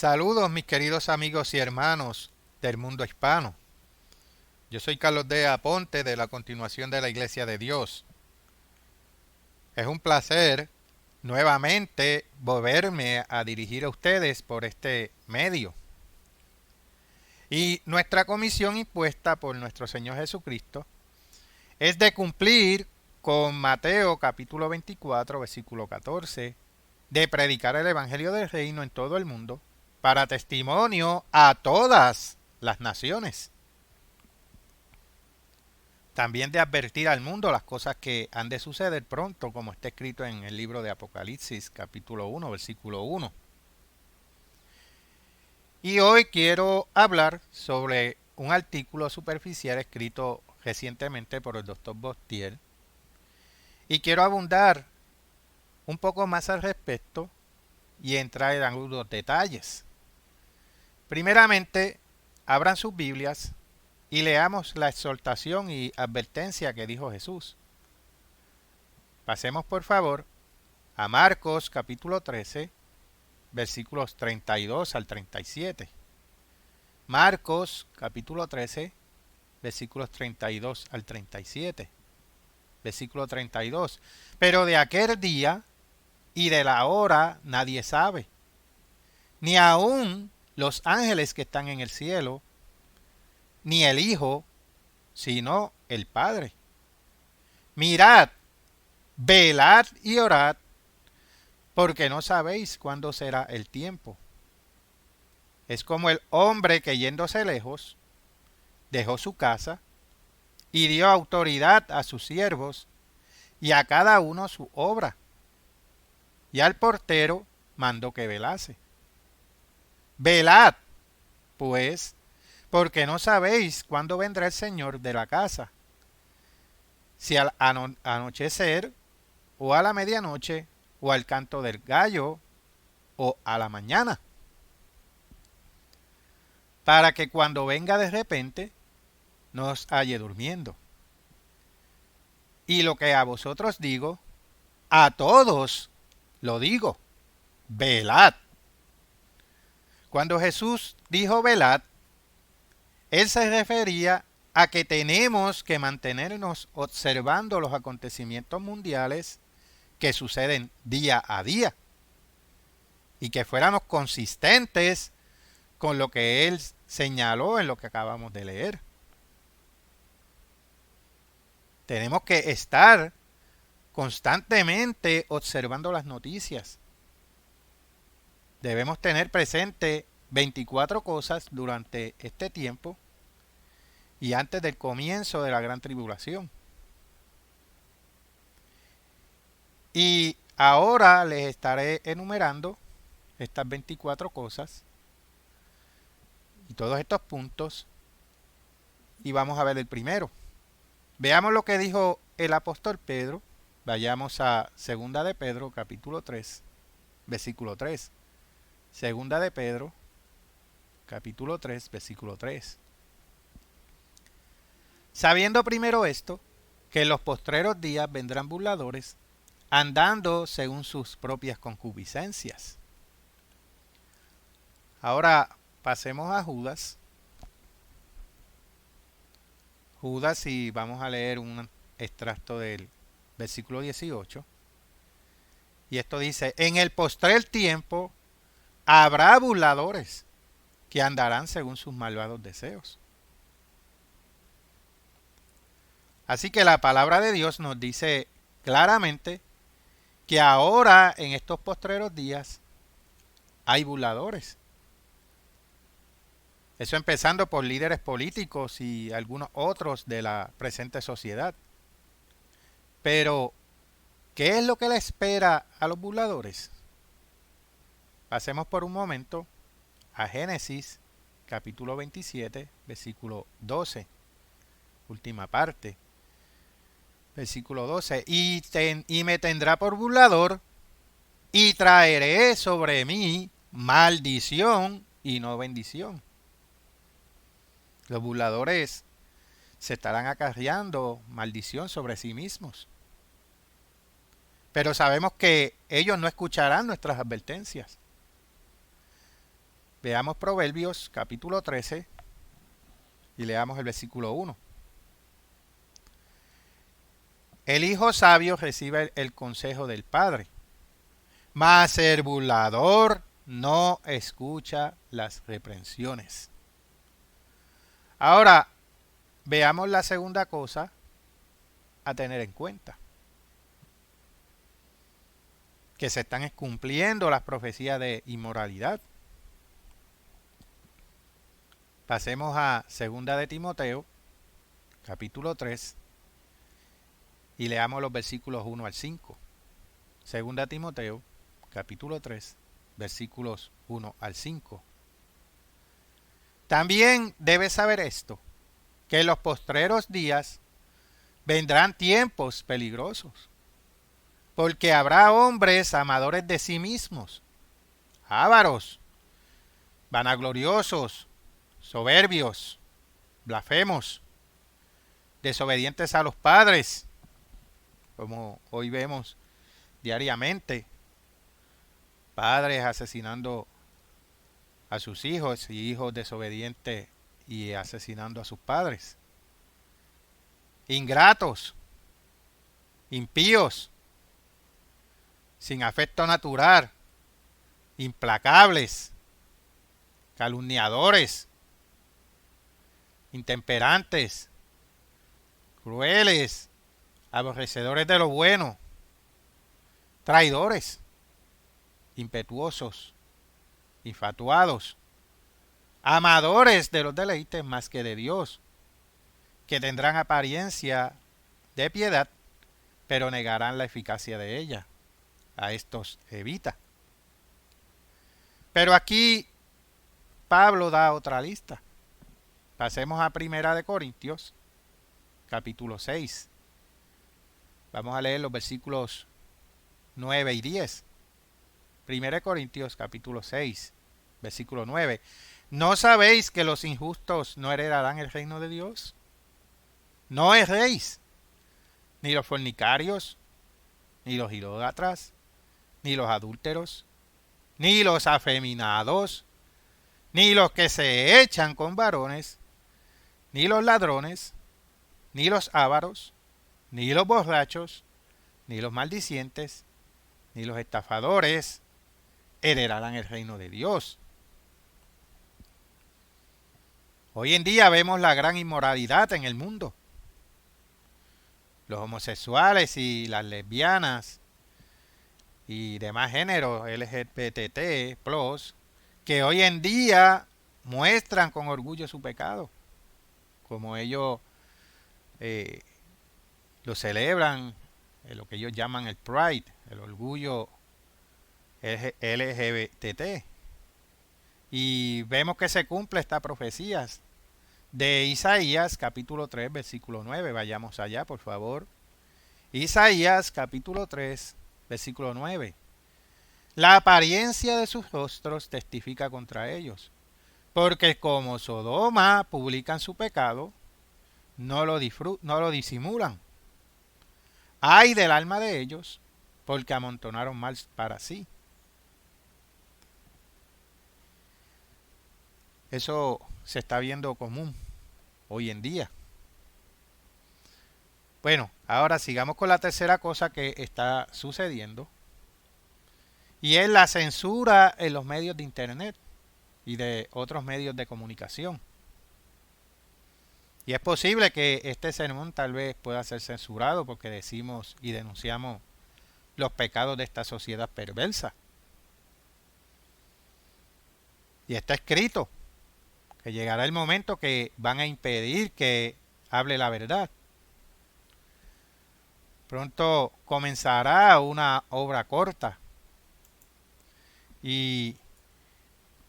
Saludos mis queridos amigos y hermanos del mundo hispano. Yo soy Carlos D. Aponte de la Continuación de la Iglesia de Dios. Es un placer nuevamente volverme a dirigir a ustedes por este medio. Y nuestra comisión impuesta por nuestro Señor Jesucristo es de cumplir con Mateo capítulo 24, versículo 14, de predicar el Evangelio del Reino en todo el mundo para testimonio a todas las naciones. También de advertir al mundo las cosas que han de suceder pronto, como está escrito en el libro de Apocalipsis, capítulo 1, versículo 1. Y hoy quiero hablar sobre un artículo superficial escrito recientemente por el Dr. Bostiel. Y quiero abundar un poco más al respecto y entrar en algunos detalles. Primeramente, abran sus Biblias y leamos la exhortación y advertencia que dijo Jesús. Pasemos por favor a Marcos capítulo 13, versículos 32 al 37. Marcos capítulo 13, versículos 32 al 37. Versículo 32. Pero de aquel día y de la hora nadie sabe, ni aun los ángeles que están en el cielo, ni el Hijo, sino el Padre. Mirad, velad y orad, porque no sabéis cuándo será el tiempo. Es como el hombre que yéndose lejos, dejó su casa y dio autoridad a sus siervos y a cada uno su obra. Y al portero mandó que velase. Velad, pues, porque no sabéis cuándo vendrá el Señor de la casa, si al anochecer, o a la medianoche, o al canto del gallo, o a la mañana, para que cuando venga de repente no os halle durmiendo. Y lo que a vosotros digo, a todos lo digo, velad. Cuando Jesús dijo velad, él se refería a que tenemos que mantenernos observando los acontecimientos mundiales que suceden día a día y que fuéramos consistentes con lo que él señaló en lo que acabamos de leer. Tenemos que estar constantemente observando las noticias. Debemos tener presente 24 cosas durante este tiempo y antes del comienzo de la gran tribulación. Y ahora les estaré enumerando estas 24 cosas y todos estos puntos y vamos a ver el primero. Veamos lo que dijo el apóstol Pedro. Vayamos a Segunda de Pedro, capítulo 3, versículo 3. Segunda de Pedro, capítulo 3, versículo 3. Sabiendo primero esto, que en los postreros días vendrán burladores, andando según sus propias concupiscencias. Ahora pasemos a Judas. Judas, y vamos a leer un extracto del versículo 18. Y esto dice, en el postrer tiempo habrá burladores que andarán según sus malvados deseos. Así que la palabra de Dios nos dice claramente que ahora en estos postreros días hay burladores. Eso empezando por líderes políticos y algunos otros de la presente sociedad. Pero, ¿qué es lo que le espera a los burladores? Pasemos por un momento a Génesis capítulo 27, versículo 12, última parte. Versículo 12, y me tendrá por burlador, y traeré sobre mí maldición y no bendición. Los burladores se estarán acarreando maldición sobre sí mismos. Pero sabemos que ellos no escucharán nuestras advertencias. Veamos Proverbios capítulo 13 y leamos el versículo 1. El hijo sabio recibe el consejo del padre, mas el burlador no escucha las reprensiones. Ahora, veamos la segunda cosa a tener en cuenta. Que se están cumpliendo las profecías de inmoralidad. Pasemos a 2 de Timoteo, capítulo 3, y leamos los versículos 1 al 5. 2 de Timoteo, capítulo 3, versículos 1 al 5. También debes saber esto, que en los postreros días vendrán tiempos peligrosos, porque habrá hombres amadores de sí mismos, ávaros, vanagloriosos, soberbios, blasfemos, desobedientes a los padres, como hoy vemos diariamente, padres asesinando a sus hijos y hijos desobedientes y asesinando a sus padres, ingratos, impíos, sin afecto natural, implacables, calumniadores, intemperantes, crueles, aborrecedores de lo bueno, traidores, impetuosos, infatuados, amadores de los deleites más que de Dios, que tendrán apariencia de piedad, pero negarán la eficacia de ella. A estos evita. Pero aquí Pablo da otra lista. Pasemos a 1 de Corintios, capítulo 6. Vamos a leer los versículos 9 y 10. 1 de Corintios, capítulo 6, versículo 9. ¿No sabéis que los injustos no heredarán el reino de Dios? No erréis, ni los fornicarios, ni los idólatras, ni los adúlteros, ni los afeminados, ni los que se echan con varones, ni los ladrones, ni los ávaros, ni los borrachos, ni los maldicientes, ni los estafadores heredarán el reino de Dios. Hoy en día vemos la gran inmoralidad en el mundo. Los homosexuales y las lesbianas y demás géneros LGBT+, que hoy en día muestran con orgullo su pecado, como ellos lo celebran, lo que ellos llaman el Pride, el orgullo LGBT. Y vemos que se cumple esta profecía de Isaías capítulo 3 versículo 9. Vayamos allá, por favor. Isaías capítulo 3 versículo 9. La apariencia de sus rostros testifica contra ellos, porque como Sodoma publican su pecado, no lo disimulan. Ay del alma de ellos, porque amontonaron mal para sí. Eso se está viendo común hoy en día. Bueno, ahora sigamos con la tercera cosa que está sucediendo, y es la censura en los medios de internet y de otros medios de comunicación. Y es posible que este sermón tal vez pueda ser censurado porque decimos y denunciamos los pecados de esta sociedad perversa. Y está escrito que llegará el momento que van a impedir que hable la verdad. Pronto comenzará una obra corta. Y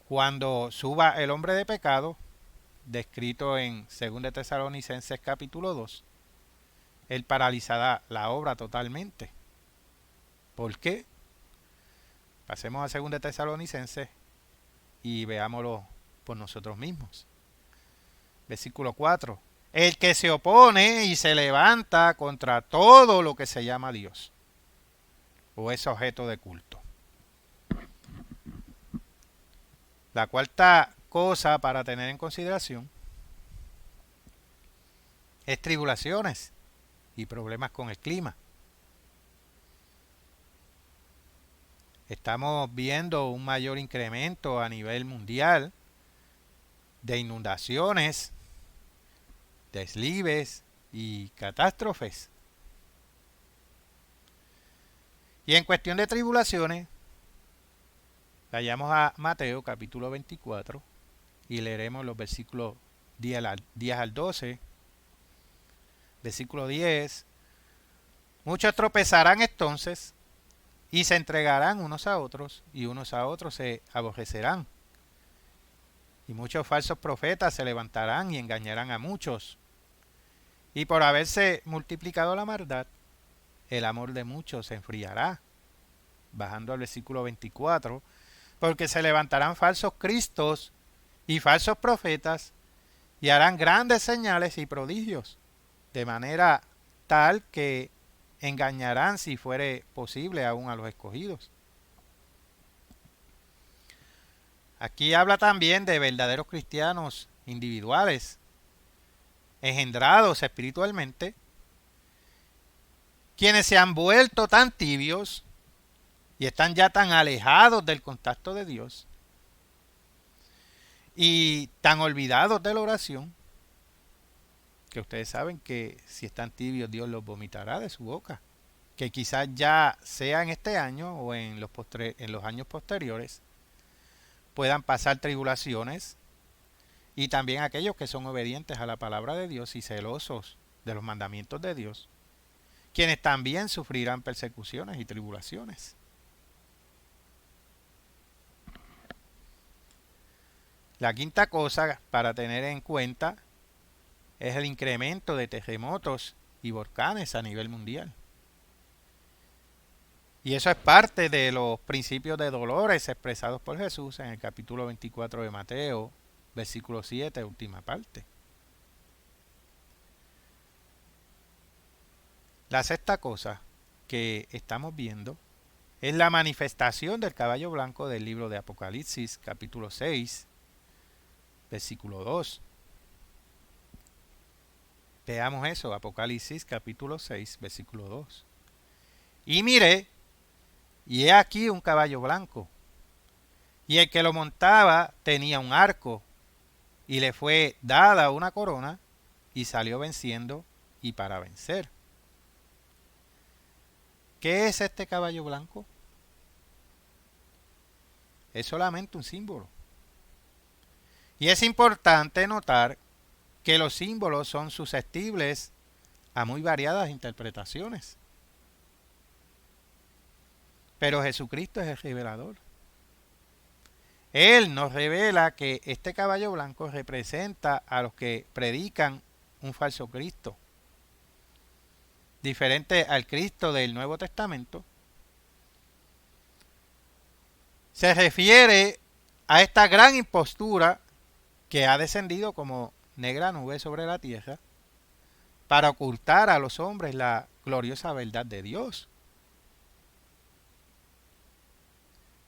cuando suba el hombre de pecado, descrito en 2 de Tesalonicenses capítulo 2, él paralizará la obra totalmente. ¿Por qué? Pasemos a 2 de Tesalonicenses y veámoslo por nosotros mismos. Versículo 4. El que se opone y se levanta contra todo lo que se llama Dios o es objeto de culto. La cuarta cosa para tener en consideración es tribulaciones y problemas con el clima. Estamos viendo un mayor incremento a nivel mundial de inundaciones, deslives y catástrofes. Y en cuestión de tribulaciones, vayamos a Mateo capítulo 24 y leeremos los versículos 10 al 12. Versículo 10. Muchos tropezarán entonces y se entregarán unos a otros y unos a otros se aborrecerán. Y muchos falsos profetas se levantarán y engañarán a muchos. Y por haberse multiplicado la maldad, el amor de muchos se enfriará. Bajando al versículo 24. Porque se levantarán falsos cristos y falsos profetas y harán grandes señales y prodigios, de manera tal que engañarán, si fuere posible, aún a los escogidos. Aquí habla también de verdaderos cristianos individuales, engendrados espiritualmente, quienes se han vuelto tan tibios y están ya tan alejados del contacto de Dios y tan olvidados de la oración, que ustedes saben que si están tibios Dios los vomitará de su boca, que quizás ya sea en este año o en los años posteriores puedan pasar tribulaciones, y también aquellos que son obedientes a la palabra de Dios y celosos de los mandamientos de Dios, quienes también sufrirán persecuciones y tribulaciones. La quinta cosa para tener en cuenta es el incremento de terremotos y volcanes a nivel mundial. Y eso es parte de los principios de dolores expresados por Jesús en el capítulo 24 de Mateo, versículo 7, última parte. La sexta cosa que estamos viendo es la manifestación del caballo blanco del libro de Apocalipsis, capítulo 6, versículo 2. Veamos eso, Apocalipsis capítulo 6, versículo 2. Y miré, y he aquí un caballo blanco, y el que lo montaba tenía un arco, y le fue dada una corona, y salió venciendo y para vencer. ¿Qué es este caballo blanco? Es solamente un símbolo. Y es importante notar que los símbolos son susceptibles a muy variadas interpretaciones. Pero Jesucristo es el revelador. Él nos revela que este caballo blanco representa a los que predican un falso Cristo, diferente al Cristo del Nuevo Testamento. Se refiere a esta gran impostura que ha descendido como negra nube sobre la tierra para ocultar a los hombres la gloriosa verdad de Dios.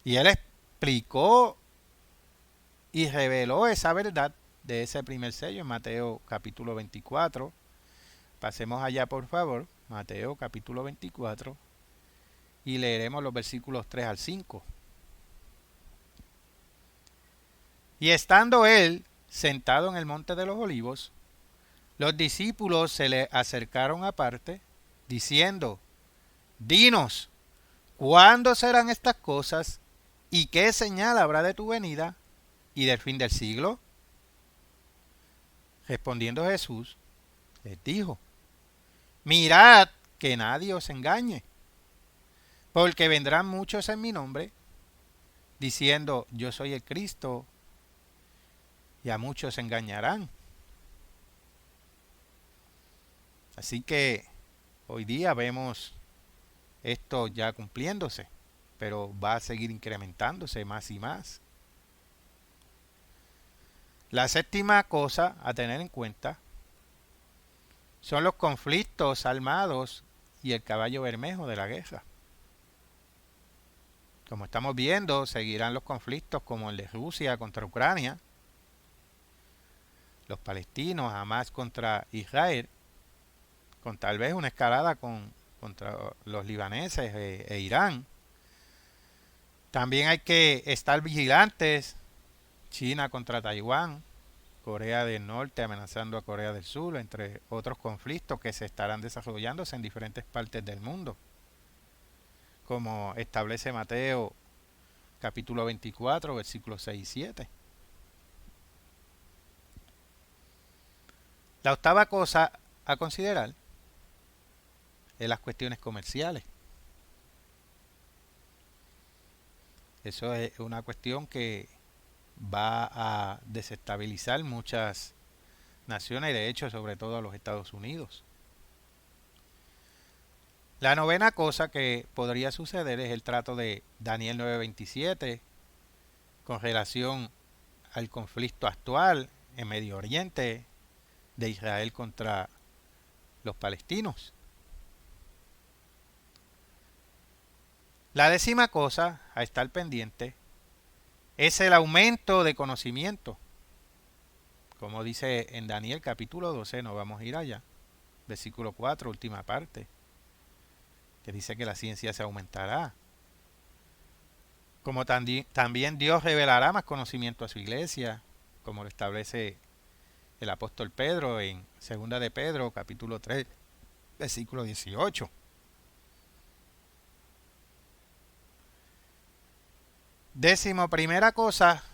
Y él explicó y reveló esa verdad de ese primer sello en Mateo capítulo 24. Pasemos allá, por favor, Mateo capítulo 24, y leeremos los versículos 3 al 5. Y estando él sentado en el monte de los olivos, los discípulos se le acercaron aparte, diciendo: Dinos, ¿cuándo serán estas cosas? ¿Y qué señal habrá de tu venida y del fin del siglo? Respondiendo Jesús, les dijo: Mirad que nadie os engañe, porque vendrán muchos en mi nombre, diciendo: Yo soy el Cristo, y a muchos engañarán. Así que hoy día vemos esto ya cumpliéndose, pero va a seguir incrementándose más y más. La séptima cosa a tener en cuenta son los conflictos armados y el caballo bermejo de la guerra. Como estamos viendo, seguirán los conflictos como el de Rusia contra Ucrania, los palestinos, Hamas contra Israel, con tal vez una escalada contra los libaneses e Irán. También hay que estar vigilantes, China contra Taiwán, Corea del Norte amenazando a Corea del Sur, entre otros conflictos que se estarán desarrollándose en diferentes partes del mundo, como establece Mateo capítulo 24, versículos 6 y 7. La octava cosa a considerar es las cuestiones comerciales. Eso es una cuestión que va a desestabilizar muchas naciones y de hecho sobre todo a los Estados Unidos. La novena cosa que podría suceder es el trato de Daniel 9:27 con relación al conflicto actual en Medio Oriente de Israel contra los palestinos. La décima cosa a estar pendiente es el aumento de conocimiento. Como dice en Daniel capítulo 12, no vamos a ir allá, versículo 4, última parte, que dice que la ciencia se aumentará. Como también Dios revelará más conocimiento a su iglesia, como lo establece el apóstol Pedro en 2 de Pedro capítulo 3, versículo 18. Décimo primera cosa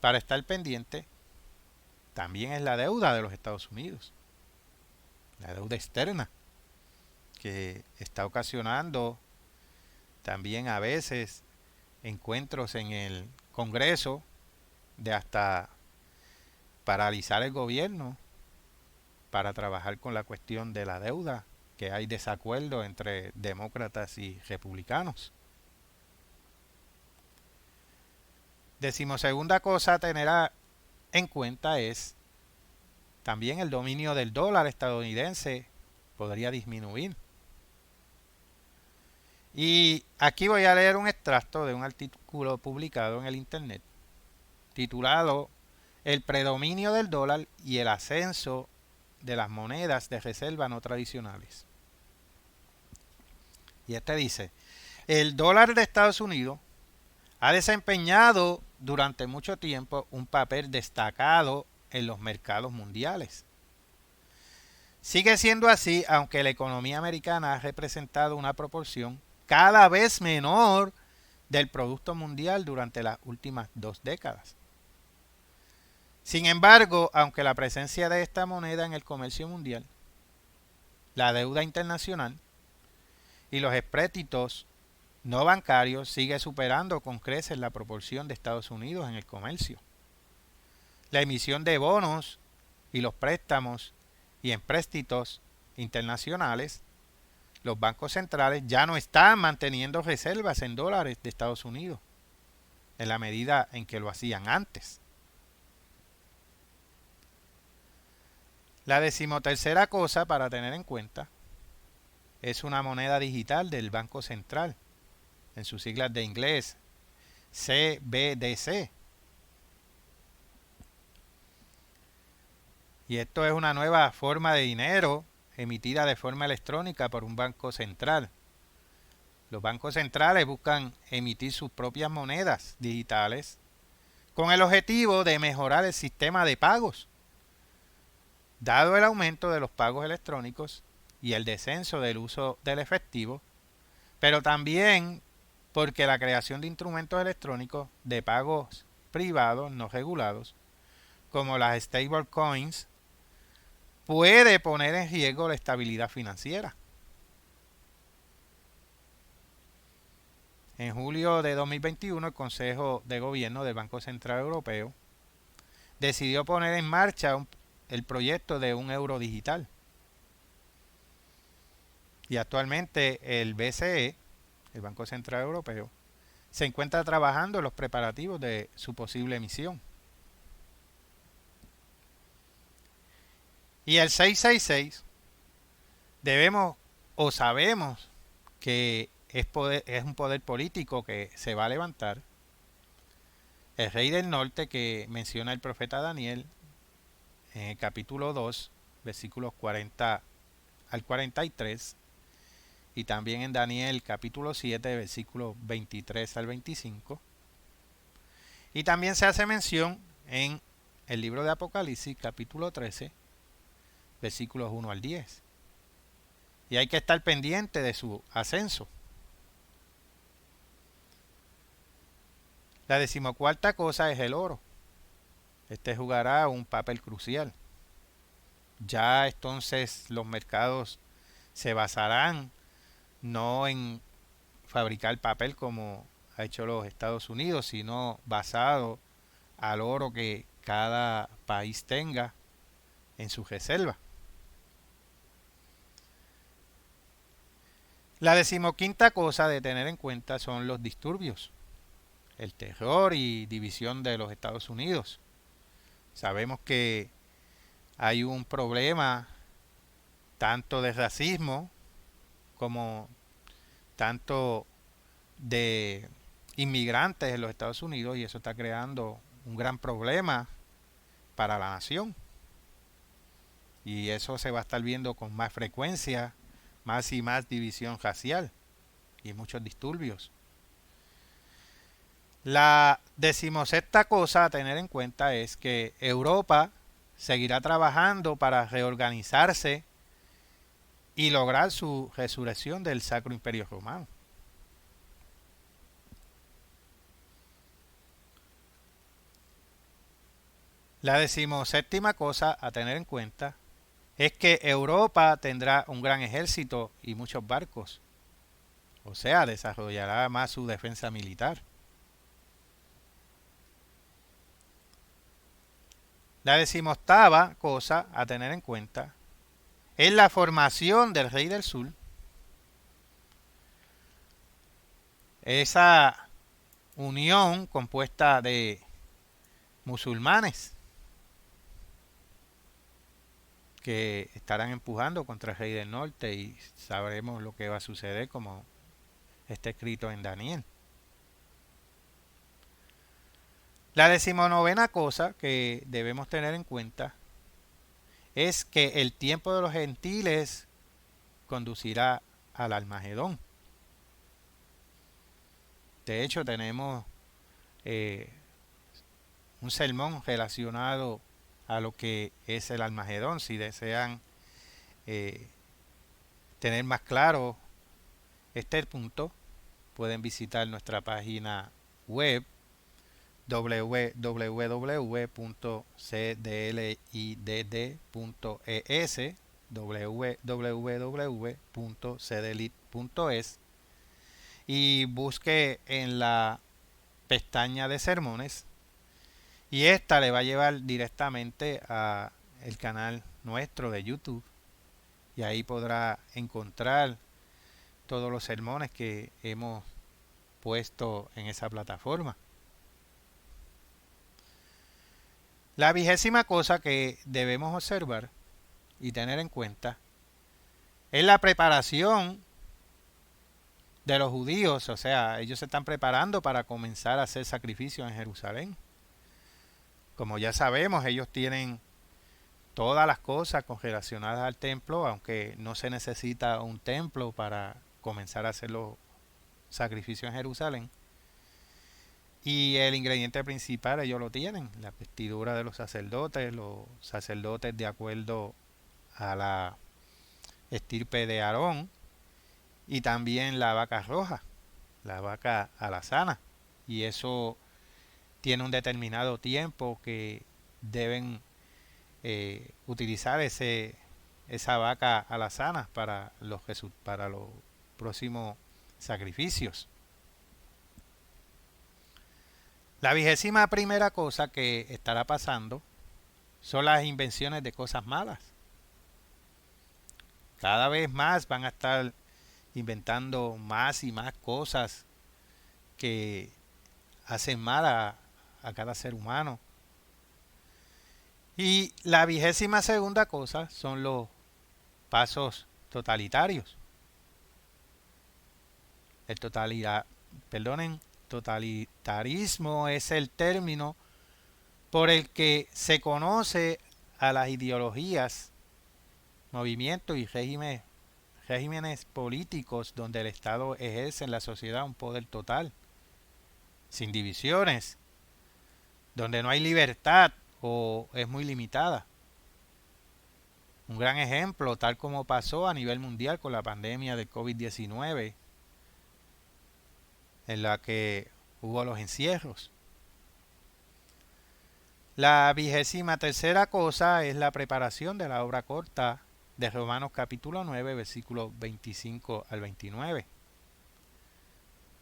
para estar pendiente también es la deuda de los Estados Unidos, la deuda externa, que está ocasionando también a veces encuentros en el Congreso de hasta paralizar el gobierno para trabajar con la cuestión de la deuda, que hay desacuerdo entre demócratas y republicanos. Decimosegunda cosa a tener en cuenta es también el dominio del dólar estadounidense podría disminuir. Y aquí voy a leer un extracto de un artículo publicado en el internet titulado El predominio del dólar y el ascenso de las monedas de reserva no tradicionales. Y este dice, el dólar de Estados Unidos ha desempeñado durante mucho tiempo un papel destacado en los mercados mundiales. Sigue siendo así, aunque la economía americana ha representado una proporción cada vez menor del Producto Mundial durante las últimas 2 décadas. Sin embargo, aunque la presencia de esta moneda en el comercio mundial, la deuda internacional y los empréstitos no bancarios sigue superando con creces la proporción de Estados Unidos en el comercio. La emisión de bonos y los préstamos y empréstitos internacionales, los bancos centrales ya no están manteniendo reservas en dólares de Estados Unidos en la medida en que lo hacían antes. La decimotercera cosa para tener en cuenta es una moneda digital del Banco Central, en sus siglas de inglés CBDC. Y esto es una nueva forma de dinero emitida de forma electrónica por un banco central. Los bancos centrales buscan emitir sus propias monedas digitales con el objetivo de mejorar el sistema de pagos, dado el aumento de los pagos electrónicos y el descenso del uso del efectivo, pero también porque la creación de instrumentos electrónicos de pagos privados no regulados, como las stablecoins, puede poner en riesgo la estabilidad financiera. En julio de 2021, el Consejo de Gobierno del Banco Central Europeo decidió poner en marcha el proyecto de un euro digital. Y actualmente el BCE, el Banco Central Europeo, se encuentra trabajando en los preparativos de su posible emisión. Y el 666 debemos o sabemos que es un poder político que se va a levantar. El rey del norte que menciona el profeta Daniel en el capítulo 2, versículos 40 al 43, y también en Daniel capítulo 7, versículos 23 al 25. Y también se hace mención en el libro de Apocalipsis capítulo 13, versículos 1 al 10. Y hay que estar pendiente de su ascenso. La decimocuarta cosa es el oro. Este jugará un papel crucial. Ya entonces los mercados se basarán no en fabricar papel como ha hecho los Estados Unidos, sino basado al oro que cada país tenga en su reserva. La decimoquinta cosa de tener en cuenta son los disturbios, el terror y división de los Estados Unidos. Sabemos que hay un problema tanto de racismo como tanto de inmigrantes en los Estados Unidos, y eso está creando un gran problema para la nación. Y eso se va a estar viendo con más frecuencia, más y más división racial y muchos disturbios. La decimosexta cosa a tener en cuenta es que Europa seguirá trabajando para reorganizarse y lograr su resurrección del Sacro Imperio Romano. La decimoséptima cosa a tener en cuenta es que Europa tendrá un gran ejército y muchos barcos, o sea, desarrollará más su defensa militar. La decimoctava cosa a tener en cuenta es la formación del Rey del Sur. Esa unión compuesta de musulmanes que estarán empujando contra el Rey del Norte, y sabremos lo que va a suceder como está escrito en Daniel. La decimonovena cosa que debemos tener en cuenta es que el tiempo de los gentiles conducirá al Almagedón. De hecho, tenemos un sermón relacionado a lo que es el Almagedón. Si desean tener más claro este punto, pueden visitar nuestra página web www.cdlidd.es, www.cdlit.es, y busque en la pestaña de sermones, y esta le va a llevar directamente a el canal nuestro de YouTube, y ahí podrá encontrar todos los sermones que hemos puesto en esa plataforma. La vigésima cosa que debemos observar y tener en cuenta es la preparación de los judíos. O sea, ellos se están preparando para comenzar a hacer sacrificios en Jerusalén. Como ya sabemos, ellos tienen todas las cosas relacionadas al templo, aunque no se necesita un templo para comenzar a hacer los sacrificios en Jerusalén. Y el ingrediente principal ellos lo tienen, la vestidura de los sacerdotes de acuerdo a la estirpe de Aarón, y también la vaca roja, la vaca alazana, y eso tiene un determinado tiempo que deben utilizar esa vaca alazana para los próximos sacrificios. La vigésima primera cosa que estará pasando son las invenciones de cosas malas. Cada vez más van a estar inventando más y más cosas que hacen mal a cada ser humano. Y la vigésima segunda cosa son los pasos totalitarios. El totalitarismo es el término por el que se conoce a las ideologías, movimientos y regímenes políticos donde el Estado ejerce en la sociedad un poder total, sin divisiones, donde no hay libertad o es muy limitada. Un gran ejemplo, tal como pasó a nivel mundial con la pandemia del COVID-19, en la que hubo los encierros. La 23ª cosa es la preparación de la obra corta de Romanos capítulo 9, versículos 25 al 29.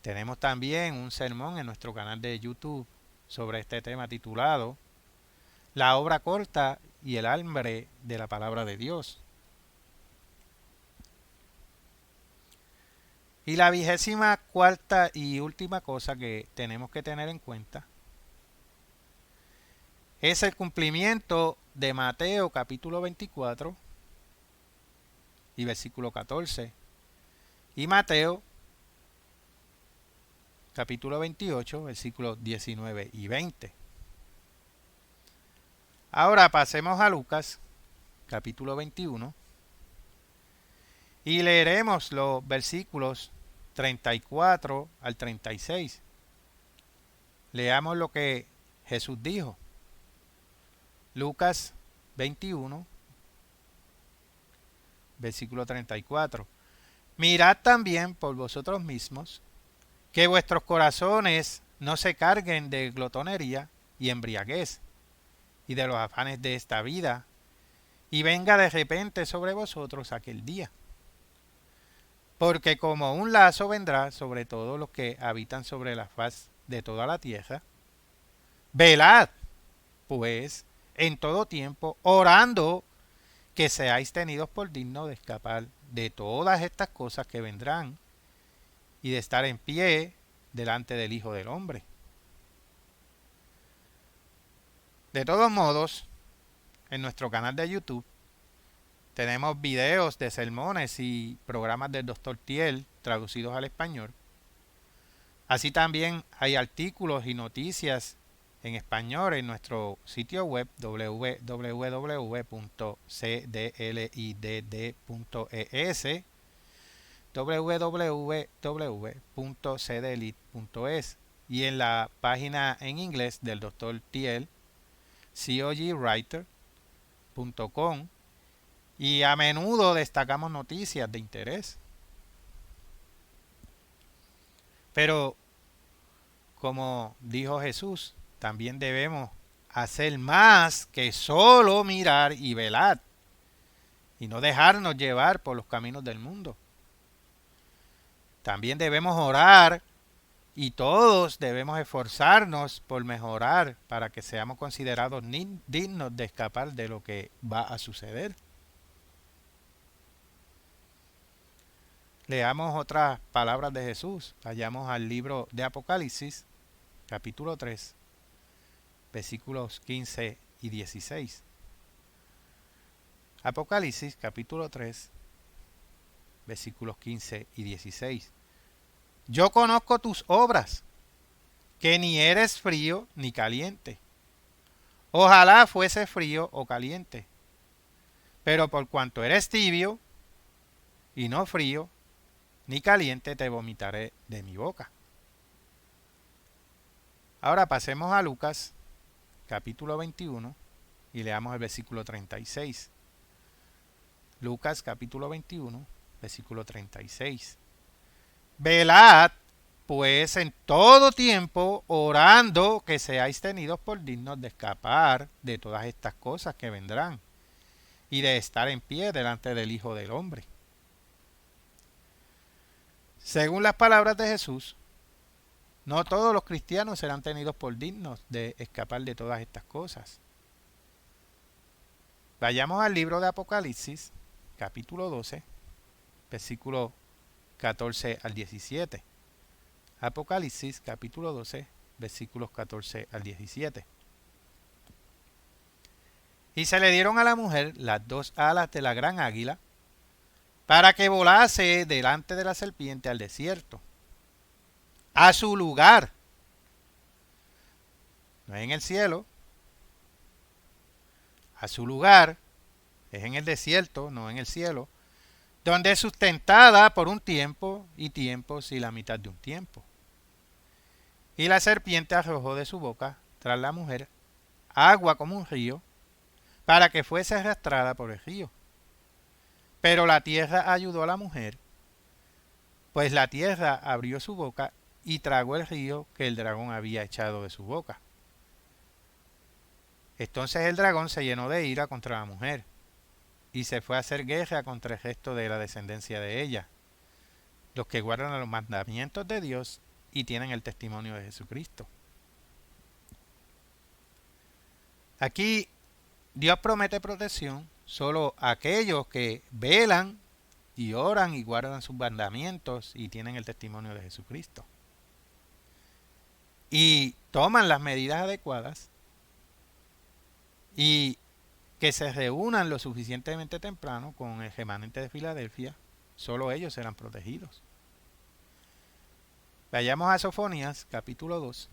Tenemos también un sermón en nuestro canal de YouTube sobre este tema titulado La obra corta y el hambre de la palabra de Dios. Y la 24ª y última cosa que tenemos que tener en cuenta es el cumplimiento de Mateo capítulo 24 y versículo 14 y Mateo capítulo 28 versículos 19 y 20. Ahora pasemos a Lucas capítulo 21 y leeremos los versículos 34 al 36. Leamos lo que Jesús dijo. Lucas 21, versículo 34. Mirad también por vosotros mismos que vuestros corazones no se carguen de glotonería y embriaguez y de los afanes de esta vida, y venga de repente sobre vosotros aquel día. Porque como un lazo vendrá sobre todos los que habitan sobre la faz de toda la tierra. Velad, pues, en todo tiempo, orando que seáis tenidos por dignos de escapar de todas estas cosas que vendrán y de estar en pie delante del Hijo del Hombre. De todos modos, en nuestro canal de YouTube tenemos videos de sermones y programas del Dr. Thiel traducidos al español. Así también hay artículos y noticias en español en nuestro sitio web www.cdlidd.es, www.cdlit.es y en la página en inglés del Dr. Thiel, cogwriter.com, y a menudo destacamos noticias de interés. Pero, como dijo Jesús, también debemos hacer más que solo mirar y velar y no dejarnos llevar por los caminos del mundo. También debemos orar y todos debemos esforzarnos por mejorar para que seamos considerados dignos de escapar de lo que va a suceder. Leamos otras palabras de Jesús. Vayamos al libro de Apocalipsis, capítulo 3, versículos 15 y 16. Apocalipsis, capítulo 3, versículos 15 y 16. Yo conozco tus obras, que ni eres frío ni caliente. Ojalá fuese frío o caliente. Pero por cuanto eres tibio y no frío ni caliente, te vomitaré de mi boca. Ahora pasemos a Lucas, capítulo 21, y leamos el versículo 36. Lucas, capítulo 21, versículo 36. Velad, pues, en todo tiempo, orando que seáis tenidos por dignos de escapar de todas estas cosas que vendrán y de estar en pie delante del Hijo del Hombre. Según las palabras de Jesús, no todos los cristianos serán tenidos por dignos de escapar de todas estas cosas. Vayamos al libro de Apocalipsis, capítulo 12, versículo 14 al 17. Apocalipsis, capítulo 12, versículos 14 al 17. Y se le dieron a la mujer las dos alas de la gran águila, para que volase delante de la serpiente al desierto, a su lugar. No es en el cielo, a su lugar, es en el desierto, no en el cielo, donde es sustentada por un tiempo y tiempos y la mitad de un tiempo. Y la serpiente arrojó de su boca, tras la mujer, agua como un río, para que fuese arrastrada por el río. Pero la tierra ayudó a la mujer, pues la tierra abrió su boca y tragó el río que el dragón había echado de su boca. Entonces el dragón se llenó de ira contra la mujer, y se fue a hacer guerra contra el resto de la descendencia de ella, los que guardan los mandamientos de Dios y tienen el testimonio de Jesucristo. Aquí Dios promete protección solo a aquellos que velan y oran y guardan sus mandamientos y tienen el testimonio de Jesucristo. Y toman las medidas adecuadas y que se reúnan lo suficientemente temprano con el remanente de Filadelfia, solo ellos serán protegidos. Vayamos a Sofonías capítulo 2,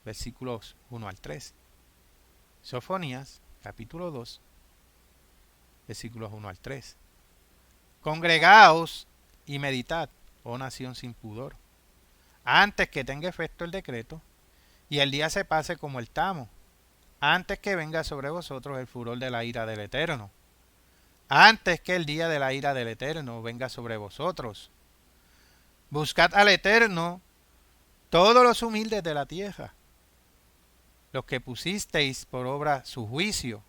versículos 1 al 3. Sofonías capítulo 2, versículos 1 al 3. Congregaos y meditad, oh nación sin pudor, antes que tenga efecto el decreto y el día se pase como el tamo, antes que venga sobre vosotros el furor de la ira del Eterno, antes que el día de la ira del Eterno venga sobre vosotros. Buscad al Eterno todos los humildes de la tierra, los que pusisteis por obra su juicio.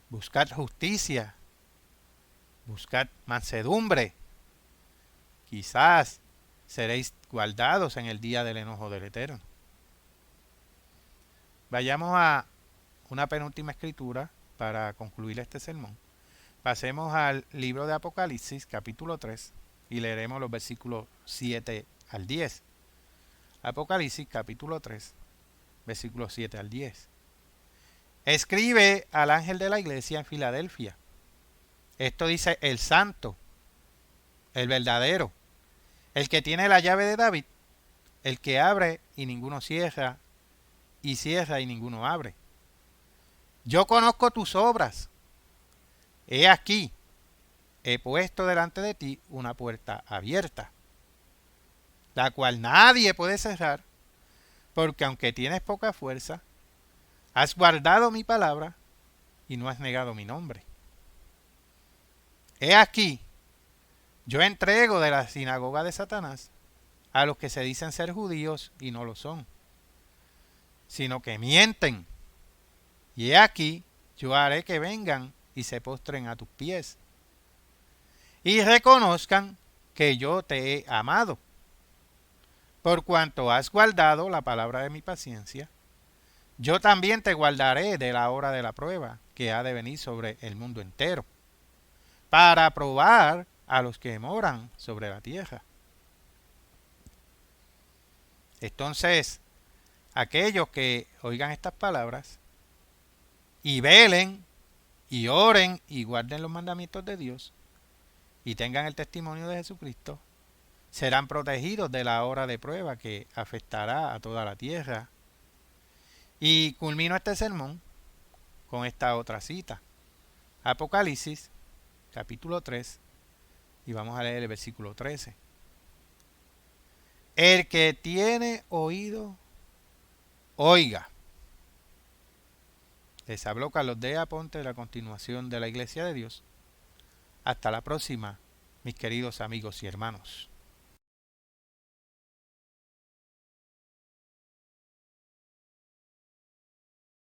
Buscad justicia, buscad mansedumbre. Quizás seréis guardados en el día del enojo del Eterno. Vayamos a una penúltima escritura para concluir este sermón. Pasemos al libro de Apocalipsis, capítulo 3, y leeremos los versículos 7 al 10. Apocalipsis, capítulo 3, versículos 7 al 10. Escribe al ángel de la iglesia en Filadelfia. Esto dice el santo, el verdadero, el que tiene la llave de David, el que abre y ninguno cierra, y cierra y ninguno abre. Yo conozco tus obras. He aquí, he puesto delante de ti una puerta abierta, la cual nadie puede cerrar, porque aunque tienes poca fuerza, has guardado mi palabra y no has negado mi nombre. He aquí, yo entrego de la sinagoga de Satanás a los que se dicen ser judíos y no lo son, sino que mienten. Y he aquí, yo haré que vengan y se postren a tus pies, y reconozcan que yo te he amado, por cuanto has guardado la palabra de mi paciencia. Yo también te guardaré de la hora de la prueba que ha de venir sobre el mundo entero, para probar a los que moran sobre la tierra. Entonces, aquellos que oigan estas palabras y velen y oren y guarden los mandamientos de Dios y tengan el testimonio de Jesucristo, serán protegidos de la hora de prueba que afectará a toda la tierra. Y culmino este sermón con esta otra cita. Apocalipsis, capítulo 3, y vamos a leer el versículo 13. El que tiene oído, oiga. Les habló Carlos D. Aponte de la continuación de la Iglesia de Dios. Hasta la próxima, mis queridos amigos y hermanos.